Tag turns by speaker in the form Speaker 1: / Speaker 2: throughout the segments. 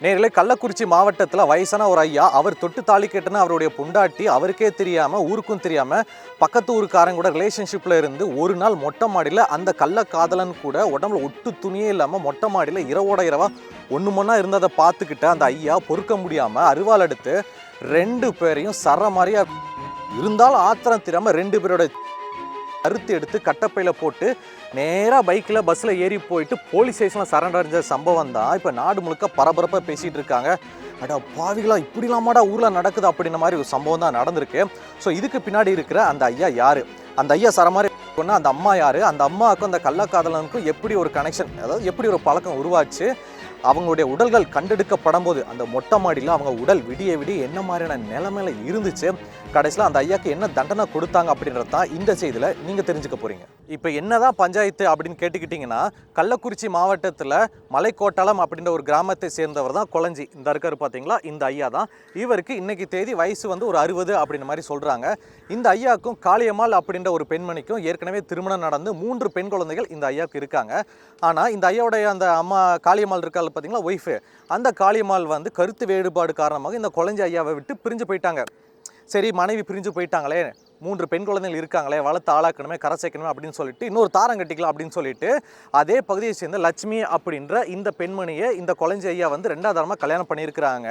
Speaker 1: நேரிலே கள்ளக்குறிச்சி மாவட்டத்தில் வயசான ஒரு ஐயா, அவர் தொட்டு தாலி கட்டின அவருடைய பொண்டாட்டி அவருக்கே தெரியாமல், ஊருக்கும் தெரியாமல், பக்கத்து ஊருக்காரங்க கூட ரிலேஷன்ஷிப்பில் இருந்து ஒரு நாள் மொட்டை மாடியில் அந்த கள்ளக்காதலன் கூட உடம்புல ஒட்டு துணியே இல்லாமல் மொட்டை மாடியில் இரவோட இரவாக ஒன்று மொன்னா இருந்ததை பார்த்துக்கிட்ட அந்த ஐயா பொறுக்க முடியாமல் அருவாள் எடுத்து 2 பேரையும் சர மாதிரியா இருந்தாலும் ஆத்திரம் தெரியாமல் 2 பேரோட அறுத்து எடுத்து கட்டப்பையில் போட்டு நேராக பைக்கில் பஸ்ஸில் ஏறி போயிட்டு போலீஸ் ஸ்டேஷனில் சரண்டர் அடைஞ்ச சம்பவம் தான் இப்போ நாடு முழுக்க பரபரப்பாக பேசிகிட்டு இருக்காங்க. அடா பாவிகளா, இப்படிலாமாடா ஊரில் நடக்குது அப்படின்ற மாதிரி ஒரு சம்பவம் தான் நடந்திருக்கு. ஸோ இதுக்கு பின்னாடி இருக்கிற அந்த ஐயா யார், அந்த ஐயா சர மாதிரி சொன்னால் அந்த அம்மா யார், அந்த அம்மாவுக்கும் அந்த கள்ளக்காதலனுக்கும் எப்படி ஒரு கனெக்ஷன், அதாவது எப்படி ஒரு பழக்கம் உருவாச்சு, அவங்களுடைய உடல்கள் கண்டெடுக்கப்படும் போது அந்த மொட்டை மாடியில் அவங்க உடல் விடிய விடிய என்ன மாதிரியான நிலைமையில இருந்துச்சு, கடைசியில் அந்த ஐயாக்கு என்ன தண்டனை கொடுத்தாங்க அப்படின்றது தான் இந்த செய்தியில் நீங்கள் தெரிஞ்சுக்க போகிறீங்க. இப்போ என்னதான் பஞ்சாயத்து அப்படின்னு கேட்டுக்கிட்டிங்கன்னா, கள்ளக்குறிச்சி மாவட்டத்தில் மலைக்கோட்டலம் அப்படின்ற ஒரு கிராமத்தை சேர்ந்தவர் தான் கொளஞ்சி. இந்த இருக்காரு பார்த்தீங்களா, இந்த ஐயா தான். இவருக்கு இன்னைக்கு தேதி வயசு வந்து ஒரு 60 அப்படின்ற மாதிரி சொல்கிறாங்க. இந்த ஐயாவுக்கும் காளியம்மாள் அப்படின்ற ஒரு பெண்மணிக்கும் ஏற்கனவே திருமணம் நடந்து 3 பெண் குழந்தைகள் இந்த ஐயாவுக்கு இருக்காங்க. ஆனால் இந்த ஐயாவுடைய அந்த அம்மா காளியம்மாள் இருக்காள் பார்த்தீங்களா, ஒய்ஃபு, அந்த காளியம்மாள் வந்து கருத்து வேறுபாடு காரணமாக இந்த கொளஞ்சி ஐயாவை விட்டு பிரிஞ்சு போயிட்டாங்க. சரி, மனைவி பிரிஞ்சு போயிட்டாங்களே, 3 பெண் குழந்தைகள் இருக்காங்களே, வளர்த்து ஆளாக்கணுமே, கரை சேர்க்கணுமே அப்படின்னு சொல்லிட்டு இன்னொரு தாரம் கட்டிக்கலாம் அப்படின்னு சொல்லிட்டு அதே பகுதியை சேர்ந்த லட்சுமி அப்படின்ற இந்த பெண்மணியை இந்த கொளஞ்சி ஐயா வந்து 2வது தரமாக கல்யாணம் பண்ணியிருக்கிறாங்க.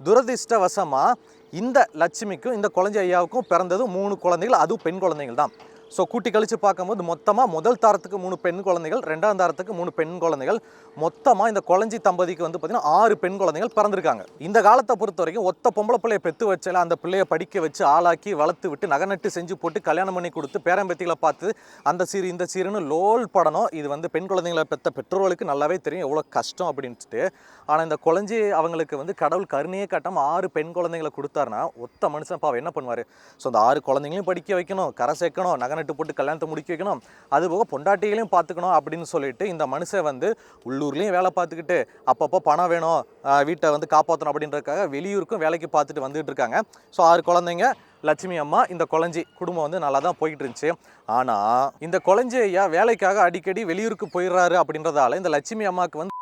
Speaker 1: துரதிர்ஷ்டவசமாக இந்த லட்சுமிக்கும் இந்த கொளஞ்சி ஐயாவுக்கும் பிறந்தது 3 குழந்தைகள், அதுவும் பெண் குழந்தைகள் தான். ஸோ கூட்டி கழித்து பார்க்கும்போது மொத்தமாக முதல் தாரத்துக்கு 3 பெண் குழந்தைகள், 2ஆம் தாரத்துக்கு 3 பெண் குழந்தைகள், மொத்தமாக இந்த கொளஞ்சி தம்பதிக்கு வந்து பார்த்திங்கன்னா 6 பெண் குழந்தைகள் பிறந்திருக்காங்க. இந்த காலத்தை பொறுத்த வரைக்கும் ஒத்த பொம்பளை பிள்ளையை பெற்று வச்சால அந்த பிள்ளையை படிக்க வச்சு ஆளாக்கி வளர்த்து விட்டு நகநட்டு செஞ்சு போட்டு கல்யாணம் பண்ணி கொடுத்து பேரம்பேத்திகளை பார்த்து அந்த சீரு இந்த சீருன்னு லோல் படணும். இது வந்து பெண் குழந்தைங்களை பெற்ற பெற்றோர்களுக்கு நல்லாவே தெரியும் எவ்வளோ கஷ்டம் அப்படின்ட்டு. ஆனால் இந்த கொளஞ்சி அவங்களுக்கு வந்து கடவுள் கருணையே காட்டாமல் 6 பெண் குழந்தைங்களை கொடுத்தாருன்னா ஒத்த மனுஷன் பாவம் என்ன பண்ணுவார்? ஸோ அந்த 6 குழந்தைங்களையும் படிக்க வைக்கணும், கரை சேர்க்கணும், நகநட்டு போட்டு கல்யாணத்தை முடிக்க வைக்கணும், அதுபோக பொண்டாட்டிகளையும் பார்த்துக்கணும் அப்படின்னு சொல்லிட்டு இந்த மனுஷன் வந்து உள்ளூர்லேயும் வேலை பார்த்துக்கிட்டு அப்பப்போ பணம் வேணும், வீட்டை வந்து காப்பாற்றணும் அப்படின்றதுக்காக வெளியூருக்கும் வேலைக்கு பார்த்துட்டு வந்துட்டு இருக்காங்க. ஸோ 6 குழந்தைங்க, லட்சுமி அம்மா, இந்த கொளஞ்சி குடும்பம் வந்து நல்லா தான் போயிட்டு இருந்துச்சு. ஆனால் இந்த கொளஞ்சி ஐயா வேலைக்காக அடிக்கடி வெளியூருக்கு போயிடுறாரு அப்படின்றதால இந்த லட்சுமி அம்மாவுக்கு வந்து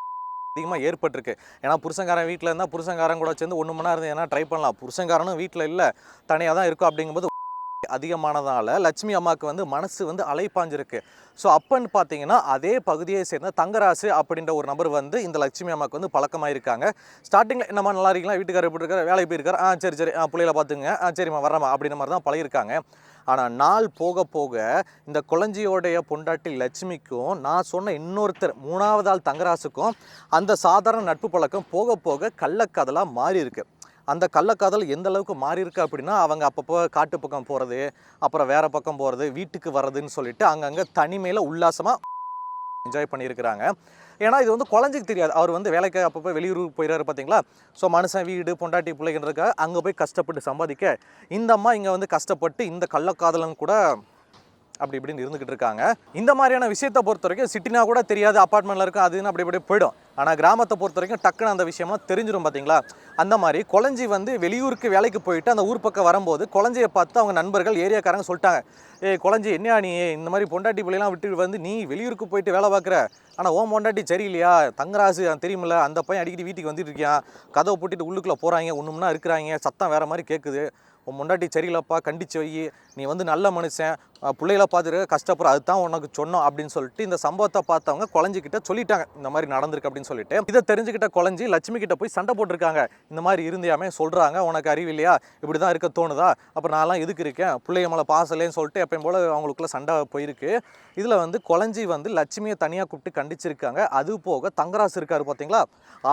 Speaker 1: அதிகமாக ஏற்பட்டிருக்கு. ஏன்னா புருஷங்காரன் வீட்டில் இருந்தால் புருஷங்காரன் கூட சேர்ந்து 1 மணி நேரம் இருந்து ஏன்னா ட்ரை பண்ணலாம், புருஷங்காரனும் வீட்டில் இல்லை, தனியாக தான் இருக்கும். அப்படிங்கும்போது அதிகமானதால் லட்சுமி அம்மாவுக்கு வந்து மனசு வந்து அலைப்பாஞ்சிருக்கு. ஸோ அப்பன்னு பார்த்தீங்கன்னா அதே பகுதியை சேர்ந்த தங்கராசு அப்படின்ற ஒரு நபர் வந்து இந்த லட்சுமி அம்மாவுக்கு வந்து பழக்கமாக இருக்காங்க. ஸ்டார்டிங்கில் என்னம்மா நல்லா இருக்கீங்களா, வீட்டுக்காரர் எப்படி இருக்கார், வேலைக்கு போயிருக்காரு, சரி சரி பிள்ளைகளை பார்த்துங்க, சரிம்மா வரமா அப்படின்ற மாதிரி தான் பழகிருக்காங்க. ஆனால் நாள் போக போக இந்த கொளஞ்சியோடைய பொண்டாட்டி லட்சுமிக்கும் நான் சொன்ன இன்னொருத்தர் 3வது ஆள் தங்கராசுக்கும் அந்த சாதாரண நட்பு பழக்கம் போக போக கள்ளக்காதலாக மாறி இருக்கு. அந்த கள்ளக்காதல் எந்த அளவுக்கு மாறி இருக்கு அப்படின்னா, அவங்க அப்பப்போ காட்டு பக்கம் போகிறது, அப்புறம் வேறு பக்கம் போகிறது, வீட்டுக்கு வர்றதுன்னு சொல்லிட்டு அங்கங்கே தனிமையில் உல்லாசமாக என்ஜாய் பண்ணியிருக்கிறாங்க. ஏன்னா இது வந்து கொளஞ்சிக்கு தெரியாது, அவர் வந்து வேலைக்கு அப்பப்போ வெளியூருக்கு போயிடாரு பார்த்தீங்களா. ஸோ மனுஷன் வீடு பொண்டாட்டி பிள்ளைங்கிறதுக்காக அங்கே போய் கஷ்டப்பட்டு சம்பாதிக்க இந்த அம்மா இங்கே வந்து கஷ்டப்பட்டு இந்த கள்ளக்காதலன் கூட அப்படி இப்படின்னு இருந்துக்கிட்டு இருக்காங்க. இந்த மாதிரியான விஷயத்தை பொறுத்த வரைக்கும் சிட்டினா கூட தெரியாது, அப்பார்ட்மெண்ட்டில் இருக்கும் அதுன்னு அப்படி இப்படி போயிடும். ஆனால் கிராமத்தை பொறுத்த வரைக்கும் டக்குன்னு அந்த விஷயம்லாம் தெரிஞ்சிடும் பார்த்தீங்களா. அந்த மாதிரி கொளஞ்சி வந்து வெளியூருக்கு வேலைக்கு போயிட்டு அந்த ஊர் பக்கம் வரும்போது கொளஞ்சியை பார்த்து அவங்க நண்பர்கள் ஏரியாக்காரங்க சொல்லிட்டாங்க, கொளஞ்சி என்ன நீ இந்த மாதிரி பொண்டாட்டி பிள்ளைலாம் விட்டு வந்து நீ வெளியூருக்கு போயிட்டு வேலை பார்க்குற, ஆனால் ஓன் பொண்டாட்டி சரியில்லையா, தங்கராசு தெரியுமில்ல, அந்த பையன் அடிக்கடி வீட்டுக்கு வந்துட்டு இருக்கியான், கதவை போட்டுட்டு உள்ளுக்குள்ளே போகிறாங்க, ஒன்றும்னா இருக்கிறாங்க, சத்தம் வேறு மாதிரி கேட்குது, உன் முண்டாட்டி சரியில்லப்பா, கண்டிச்சு வை, நீ வந்து நல்ல மனுஷன், பிள்ளைகளை பார்த்துட்டு கஷ்டப்படுற, அதுதான் உனக்கு சொன்னோம் அப்படின்னு சொல்லிட்டு இந்த சம்பவத்தை பார்த்தவங்க கொளஞ்சிக்கிட்ட சொல்லிட்டாங்க இந்த மாதிரி நடந்திருக்கு அப்படின்னு சொல்லிட்டு. இதை தெரிஞ்சுக்கிட்ட கொளஞ்சி லட்சுமி கிட்ட போய் சண்டை போட்டிருக்காங்க. இந்த மாதிரி இருந்தியாமே சொல்கிறாங்க, உனக்கு அறிவு இல்லையா, இப்படி தான் இருக்க தோணுதா, அப்புறம் நான்லாம் எதுக்கு இருக்கேன், பிள்ளைய மேலே பாசலேன்னு சொல்லிட்டு எப்பயும் போல் அவங்களுக்குள்ள சண்டை போயிருக்கு. இதில் வந்து கொளஞ்சி வந்து லட்சுமியை தனியாக கூப்பிட்டு கண்டிச்சிருக்காங்க. அது போக தங்கராசு இருக்காரு பார்த்தீங்களா,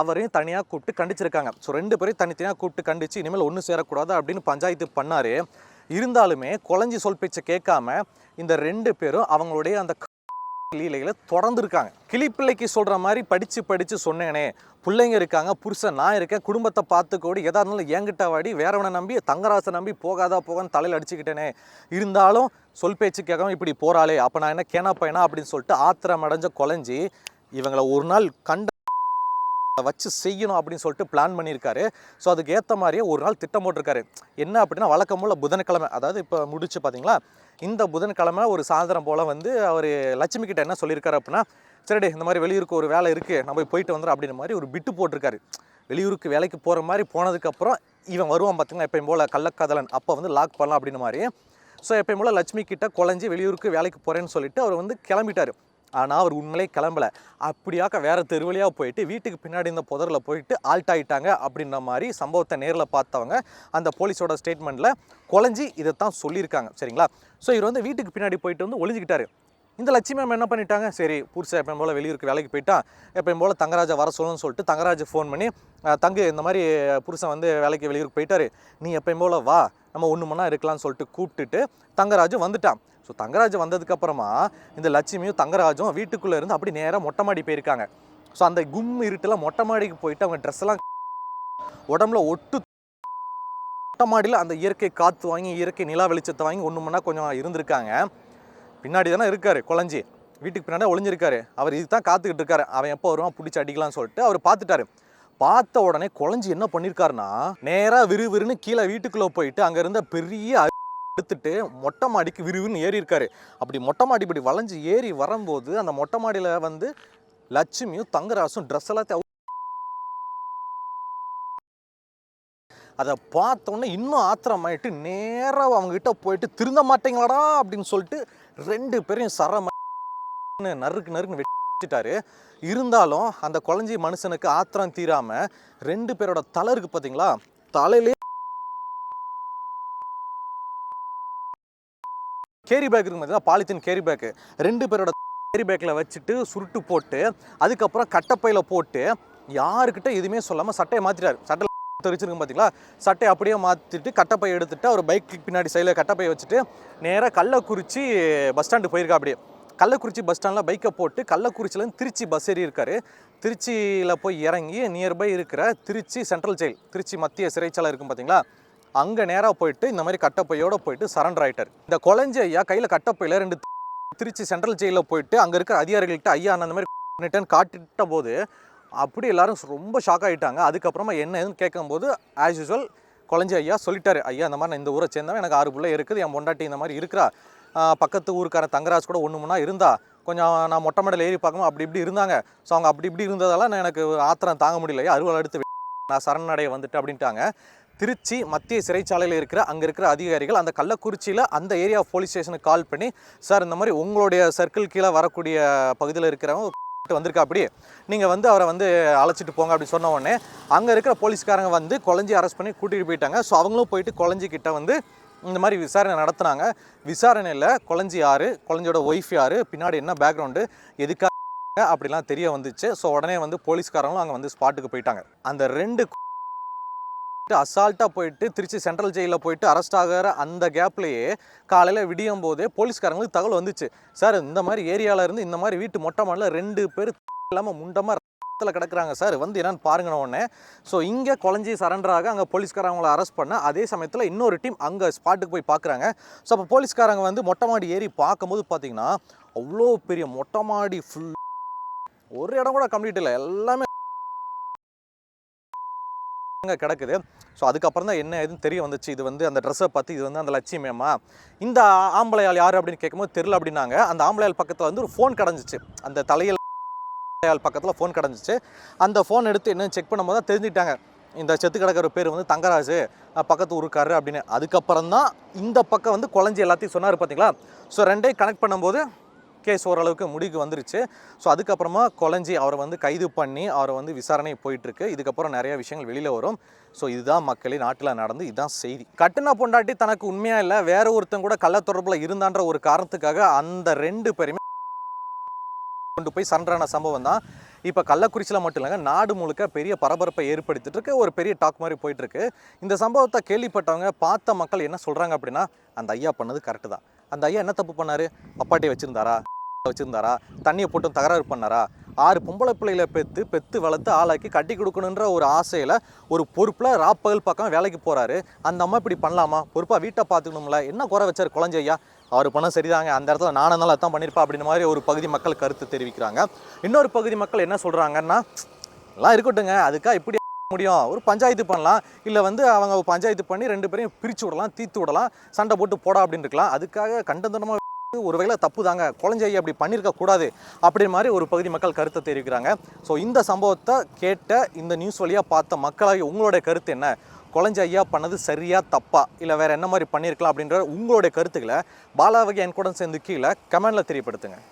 Speaker 1: அவரையும் தனியாக கூப்பிட்டு கண்டிச்சிருக்காங்க. ஸோ 2 பேரையும் தனித்தனியாக கூப்பிட்டு கண்டிச்சு இனிமேல் ஒன்று சேரக்கூடாது அப்படின்னு பஞ்சாயத்து பண்ணார். இருந்தாலுமே கொளஞ்சி சொல் பேச்சை கேட்காம இந்த 2 பேரும் அவங்களுடைய அந்த லீலைகளை தொடர்ந்து இருக்காங்க. கிளிப்பிள்ளைக்கு சொல்கிற மாதிரி படித்து சொன்னேனே, பிள்ளைங்க இருக்காங்க, புருஷன் நான் இருக்கேன், குடும்பத்தை பார்த்துக்கோடி, எதா இருந்தாலும் என்கிட்ட வாடி, வேறவனை நம்பி தங்கராசை நம்பி போகான்னு தலையில் அடிச்சுக்கிட்டேனே, இருந்தாலும் சொல் பேச்சு கேட்காம இப்படி போகிறாளே, அப்போ நான் என்ன கேனா பையனா அப்படின்னு சொல்லிட்டு ஆத்திரம் அடைஞ்ச கொளஞ்சி இவங்களை ஒரு நாள் வச்சு செய்யணும் அப்படின்னு சொல்லிட்டு பிளான் பண்ணியிருக்காரு. ஸோ அதுக்கு ஏற்ற மாதிரியே ஒரு நாள் திட்டம் போட்டிருக்காரு. என்ன அப்படின்னா, வழக்கம் போல் புதன்கிழமை, அதாவது இப்போ முடிச்சு பார்த்தீங்களா, இந்த புதன்கிழமை ஒரு சாயந்தரம் போல் வந்து அவர் லட்சுமி கிட்ட என்ன சொல்லியிருக்காரு அப்படின்னா, சரிடே இந்த மாதிரி வெளியூருக்கு ஒரு வேலை இருக்குது, நம்ம போயிட்டு வந்துடும் அப்படின்ற மாதிரி ஒரு பிட்டு போட்டிருக்காரு. வெளியூருக்கு வேலைக்கு போகிற மாதிரி போனதுக்கப்புறம் இவன் வருவான் பார்த்தீங்கன்னா எப்பயும் போல் கள்ளக்காதலன், அப்போ வந்து லாக் பண்ணலாம் அப்படின்னு மாதிரி. ஸோ எப்பயும் போல் லட்சுமி கிட்ட குழஞ்சி வெளியூருக்கு வேலைக்கு போகிறேன்னு சொல்லிட்டு அவர் வந்து கிளம்பிட்டார். ஆனால் அவர் உண்மையிலே கிளம்பலை. அப்படியாக்க வேறு தெருவழியாக போயிட்டு வீட்டுக்கு பின்னாடி இந்த புதரில் போயிட்டு ஆல்ட் ஆகிட்டாங்க அப்படின்ற மாதிரி சம்பவத்தை நேரில் பார்த்தவங்க அந்த போலீஸோட ஸ்டேட்மெண்ட்டில் குழஞ்சி இதைத்தான் சொல்லியிருக்காங்க. சரிங்களா? ஸோ இவர் வந்து வீட்டுக்கு பின்னாடி போயிட்டு வந்து ஒளிஞ்சிக்கிட்டாரு. இந்த லட்சுமி மேம் என்ன பண்ணிட்டாங்க, சரி புருஷன் எப்பயும் போல் வெளியூருக்கு வேலைக்கு போயிட்டான், எப்பயும் போல் தங்கராஜை வர சொல்லணும்னு சொல்லிட்டு தங்கராஜ் ஃபோன் பண்ணி தங்கு இந்த மாதிரி புருஷன் வந்து வேலைக்கு வெளியூருக்கு போயிட்டாரு, நீ எப்பயும் போல் வா நம்ம 1 மணி நேரம் இருக்கலாம்னு சொல்லிட்டு கூப்பிட்டுட்டு தங்கராஜ் வந்துட்டான். ஸோ தங்கராஜ் வந்ததுக்கப்புறமா இந்த லட்சுமியும் தங்கராஜும் வீட்டுக்குள்ளே இருந்து அப்படி நேராக மொட்டை மாடி போயிருக்காங்க. ஸோ அந்த கும் இருட்டில் மொட்டை மாடிக்கு போயிட்டு அவங்க ட்ரெஸ் எல்லாம் உடம்புல ஒட்டு மொட்டை மாடியில் அந்த இயற்கை காற்று வாங்கி இயற்கை நிலா வெளிச்சத்தை வாங்கி 1 மணி நேரம் கொஞ்சம் இருந்திருக்காங்க. பின்னாடி தானே இருக்காரு குழஞ்சி, வீட்டுக்கு பின்னாடி ஒளிஞ்சிருக்காரு. அவர் இதுக்கு தான் காத்துக்கிட்டு இருக்காரு, அவன் எப்போ வருவான் பிடிச்சி அடிக்கலாம்னு சொல்லிட்டு அவர் பார்த்துட்டாரு. பார்த்த உடனே குழஞ்சி என்ன பண்ணியிருக்காருன்னா நேராக விறுவிறுன்னு கீழே வீட்டுக்குள்ளே போயிட்டு அங்கே இருந்த பெரிய எடுத்துட்டு மொட்டை மாடிக்கு விறுவிறுன்னு ஏறி இருக்காரு. அப்படி மொட்டை மாடி இப்படி வளைஞ்சு ஏறி வரும்போது அந்த மொட்டை மாடியில் வந்து லட்சுமியும் தங்கராசும் ட்ரெஸ் எல்லாத்தையும் அதை பார்த்தோன்னே இன்னும் ஆத்திரமாயிட்டு நேராக அவங்ககிட்ட போயிட்டு திருந்த மாட்டேங்களாடா அப்படின்னு சொல்லிட்டு 2 பேரையும் நறுக்குன்னு வச்சுட்டாரு. இருந்தாலும் அந்த குழஞ்சி மனுஷனுக்கு ஆத்திரம் தீராமல் 2 பேரோட தலை இருக்கு பார்த்தீங்களா, தலையிலே கேரி பேக் இருக்கு பார்த்தீங்கன்னா, பாலித்தீன் கேரி பேக்கு 2 பேரோட கேரி பேக்கில் வச்சுட்டு சுருட்டு போட்டு அதுக்கப்புறம் கட்டப்பையில் போட்டு யாருக்கிட்ட எதுவுமே சொல்லாமல் சட்டையை மாற்றிட்டாரு. சட்டை தெரிச்சிருக்கும் பார்த்தீங்களா, சட்டையை அப்படியே மாற்றிட்டு கட்டப்பை எடுத்துட்டு அவர் பைக்கு பின்னாடி சைடில் கட்டப்பையை வச்சுட்டு நேராக கள்ளக்குறிச்சி பஸ் ஸ்டாண்டு போயிருக்கா. அப்படியே கள்ளக்குறிச்சி பஸ் ஸ்டாண்டில் பைக்கை போட்டு கள்ளக்குறிச்சியிலேருந்து திருச்சி பஸ் ஏறி இருக்காரு. திருச்சியில் போய் இறங்கி நியர்பை இருக்கிற திருச்சி சென்ட்ரல் ஜெயில், திருச்சி மத்திய சிறைச்சாலை இருக்கும் பார்த்தீங்களா, அங்கே நேராக போயிட்டு இந்த மாதிரி கட்டப்பையோடு போயிட்டு சரண்டர் ஆகிட்டார். இந்த குழஞ்சி ஐயா கையில் கட்டப்பையில் 2 திருச்சி சென்ட்ரல் ஜெயிலில் போயிட்டு அங்கே இருக்கிற அதிகாரிகள்கிட்ட ஐயா அந்த மாதிரி காட்டிட்ட போது அப்படி எல்லாரும் ரொம்ப ஷாக் ஆகிட்டாங்க. அதுக்கப்புறமா என்ன ஏதுன்னு கேட்கும்போது ஆஸ் யூஸ்வல் குழஞ்சி ஐயா சொல்லிட்டாரு, ஐயா இந்த மாதிரி நான் இந்த ஊரை சேர்ந்தவன், எனக்கு 6 பிள்ளை இருக்குது, என் பொண்டாட்டி இந்த மாதிரி இருக்கிறா, பக்கத்து ஊருக்கார தங்கராஜ் கூட 1 மணி நேரம் இருந்தா, கொஞ்சம் நான் மொட்டை மாடியில் ஏறி பார்க்கணும் அப்படி இப்படி இருந்தாங்க. ஸோ அவங்க அப்படி இப்படி இருந்ததால நான் எனக்கு ஆத்திரம் தாங்க முடியலையா, அறுவலை எடுத்து நான் சரணடைய வந்துட்டு அப்படின்ட்டாங்க. திருச்சி மத்திய சிறைச்சாலையில் இருக்கிற அங்கே இருக்கிற அதிகாரிகள் அந்த கள்ளக்குறிச்சியில் அந்த ஏரியா போலீஸ் ஸ்டேஷனுக்கு கால் பண்ணி, சார் இந்த மாதிரி உங்களுடைய சர்க்கிள் கீழே வரக்கூடிய பகுதியில் இருக்கிறவங்க வந்திருக்கா, அப்படி நீங்கள் வந்து அவரை வந்து அழைச்சிட்டு போங்க அப்படி சொன்ன உடனே அங்கே இருக்கிற போலீஸ்காரங்க வந்து குழஞ்சி அரெஸ்ட் பண்ணி கூட்டிகிட்டு போயிட்டாங்க. ஸோ அவங்களும் போயிட்டு குழஞ்சிக்கிட்ட வந்து இந்த மாதிரி விசாரணை நடத்துனாங்க. விசாரணையில் குழஞ்சி யார், குழஞ்சியோட ஒய்ஃப் யார், பின்னாடி என்ன பேக்ரவுண்டு, எதுக்காக அப்படிலாம் தெரிய வந்துச்சு. ஸோ உடனே வந்து போலீஸ்காரங்களும் அங்கே வந்து ஸ்பாட்டுக்கு போயிட்டாங்க. அந்த 2 அசால்ட்டாக போயிட்டு திருச்சி சென்ட்ரல் ஜெயிலில் போயிட்டு அரெஸ்ட் ஆகிற அந்த கேப்லேயே காலையில் விடியும் போதே போலீஸ்காரங்களுக்கு தகவல் வந்துச்சு, சார் இந்த மாதிரி ஏரியாவில் இருந்து இந்த மாதிரி வீட்டு மொட்டை மாடியில் 2 பேர் இல்லாமல் முண்டமாக ரத்தத்தில் கிடக்குறாங்க சார், வந்து என்னன்னு பாருங்கன்னு உடனே. ஸோ இங்கே குழஞ்சி சரண்டராக அங்கே போலீஸ்காரங்களை அரெஸ்ட் பண்ண அதே சமயத்தில் இன்னொரு டீம் அங்கே ஸ்பாட்டுக்கு போய் பார்க்குறாங்க. ஸோ அப்போ போலீஸ்காரங்க வந்து மொட்டை மாடி ஏறி பார்க்கும்போது பார்த்தீங்கன்னா அவ்வளோ பெரிய மொட்டை மாடி ஃபுல், ஒரு இடம் கூட கம்ப்ளீட் இல்லை, எல்லாமே கிடக்குது. ஸோ அதுக்கப்புறம் தான் என்ன ஏதுன்னு தெரிய வந்துச்சு, இது வந்து அந்த ட்ரெஸ்ஸை பற்றி, இது வந்து அந்த லட்சுமி மேமா, இந்த ஆம்பளையால் யார் அப்படின்னு கேட்கும்போது தெரியல அப்படின்னாங்க. அந்த ஆம்பளையால் பக்கத்தில் வந்து ஒரு ஃபோன் கிடஞ்சிச்சு, அந்த தலையில் பக்கத்தில் ஃபோன் கிடஞ்சிச்சு. அந்த ஃபோன் எடுத்து என்ன செக் பண்ணும்போது தான் தெரிஞ்சுக்கிட்டாங்க, இந்த செத்து கிடக்கிற பேர் வந்து தங்கராஜ், பக்கத்து ஊருக்காரு அப்படின்னு. அதுக்கப்புறம் தான் இந்த பக்கம் வந்து குழஞ்சி எல்லாத்தையும் சொன்னார் பார்த்தீங்களா. ஸோ 2ஐயும் கனெக்ட் பண்ணும்போது கேஸ் ஓரளவுக்கு முடிவுக்கு வந்துருச்சு. ஸோ அதுக்கப்புறமா குழஞ்சி அவரை வந்து கைது பண்ணி அவரை வந்து விசாரணை போயிட்டுருக்கு. இதுக்கப்புறம் நிறைய விஷயங்கள் வெளியில் வரும். ஸோ இதுதான் மக்களே நாட்டில் நடந்து, இதுதான் செய்தி. கட்டுன பொண்டாட்டி தனக்கு உண்மையாக இல்லை, வேற ஒருத்தன் கூட கள்ள தொடர்பில் இருந்தான்ற ஒரு காரணத்துக்காக அந்த 2 பேருமே கொண்டு போய் சரணான சம்பவம் தான் இப்போ கள்ளக்குறிச்சியில் மட்டும் இல்லைங்க, நாடு முழுக்க பெரிய பரபரப்பை ஏற்படுத்திட்டு இருக்கு, ஒரு பெரிய டாக் மாதிரி போயிட்டுருக்கு. இந்த சம்பவத்தை கேள்விப்பட்டவங்க பார்த்த மக்கள் என்ன சொல்கிறாங்க அப்படின்னா, அந்த ஐயா பண்ணது கரெக்டு தான். அந்த ஐயா என்ன தப்பு பண்ணார், அப்பாட்டியை வச்சுருந்தாரா, தண்ணியை போட்டு தகராறு பண்ணாரா, 6 பொம்பளை பிள்ளைகளை பெற்று வளர்த்து ஆளாக்கி கட்டி கொடுக்கணுன்ற ஒரு ஆசையில் ஒரு பொறுப்பில் ராப்பகல் பக்கம் வேலைக்கு போகிறாரு. அந்த அம்மா இப்படி பண்ணலாமா, பொறுப்பாக வீட்டை பார்த்துக்கணும்ல, என்ன குறை வச்சார் குழந்தை ஐயா, அவர் பண்ண சரிதாங்க, அந்த இடத்துல நானும் அதான் பண்ணியிருப்பா அப்படின்ற மாதிரி ஒரு பகுதி மக்கள் கருத்து தெரிவிக்கிறாங்க. இன்னொரு பகுதி மக்கள் என்ன சொல்கிறாங்கன்னா, எல்லாம் இருக்கட்டுங்க, அதுக்காக இப்படி முடியும், ஒரு பஞ்சாயத்து பண்ணலாம், இல்லை வந்து அவங்க பஞ்சாயத்து பண்ணி 2 பேரையும் பிரித்து விடலாம், தீர்த்து விடலாம், சண்டை போட்டு போடா அப்படின்னு இருக்கலாம், அதுக்காக கண்டந்தனமாக ஒருவேளை தப்பு தாங்க, கொளஞ்சி ஐயா அப்படி பண்ணியிருக்க கூடாது அப்படி மாதிரி ஒரு பகுதி மக்கள் கருத்தை தெரிவிக்கிறாங்க. ஸோ இந்த சம்பவத்தை கேட்ட இந்த நியூஸ் வழியாக பார்த்த மக்களாகி உங்களுடைய கருத்து என்ன? கொளஞ்சி ஐயா பண்ணது சரியா தப்பா, இல்லை வேற என்ன மாதிரி பண்ணியிருக்கலாம் அப்படின்ற உங்களுடைய கருத்துக்களை பாலாவகை என் கூட சேர்ந்து கீழே கமெண்ட்ல தெரியப்படுத்துங்க.